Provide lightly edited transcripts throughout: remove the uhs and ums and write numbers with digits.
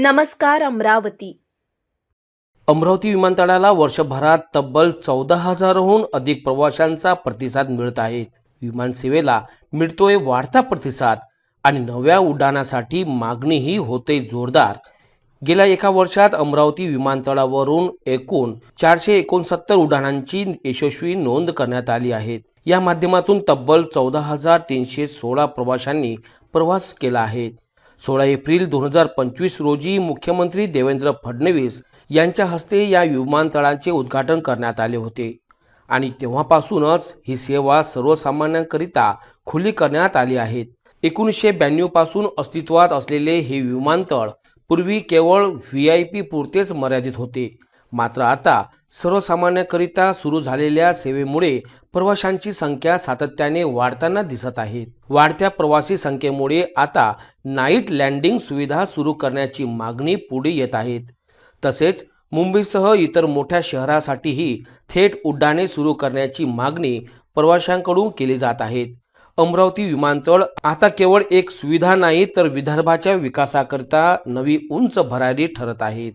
नमस्कार अमरावती. अमरावती विमानतळाला वर्षभरात तब्बल 14,000हून अधिक प्रवाशांचा प्रतिसाद मिळत आहे. विमानसेवेला मिळतोय वाढता प्रतिसाद आणि नव्या उड्डाणासाठी मागणीही होते जोरदार. गेल्या एका वर्षात अमरावती विमानतळावरून एकूण 469 उड्डाणांची यशस्वी नोंद करण्यात आली आहे. या माध्यमातून तब्बल 14,316 प्रवाशांनी प्रवास केला आहे. 16 एप्रिल 2025 रोजी मुख्यमंत्री देवेंद्र फडणवीस यांच्या हस्ते या विमानतळाचे उद्घाटन करण्यात आले होते आणि तेव्हापासूनच ही सेवा सर्वसामान्यांकरिता खुली करण्यात आली आहे. 1992 पासून अस्तित्वात असलेले हे विमानतळ पूर्वी केवळ VIP पुरतेच मर्यादित होते. मात्र आता सर्वसामान्यांकरिता सुरू झालेल्या सेवेमुळे प्रवाशांची संख्या सातत्याने वाढताना दिसत आहे. वाढत्या प्रवासी संख्येमुळे आता नाईट लँडिंग सुविधा सुरू करण्याची मागणी पुढे येत आहे. तसेच मुंबईसह इतर मोठ्या शहरासाठीही थेट उड्डाणे सुरू करण्याची मागणी प्रवाशांकडून केली जात आहे. अमरावती विमानतळ आता केवळ एक सुविधा नाही तर विदर्भाच्या विकासाकरिता नवी उंच भरारी ठरत आहेत.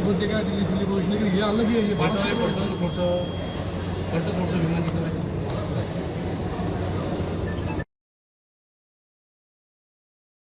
बोलते काय दिल्ली दिल्ली भविष्य ये अलग ही है ये थोड़ा विमान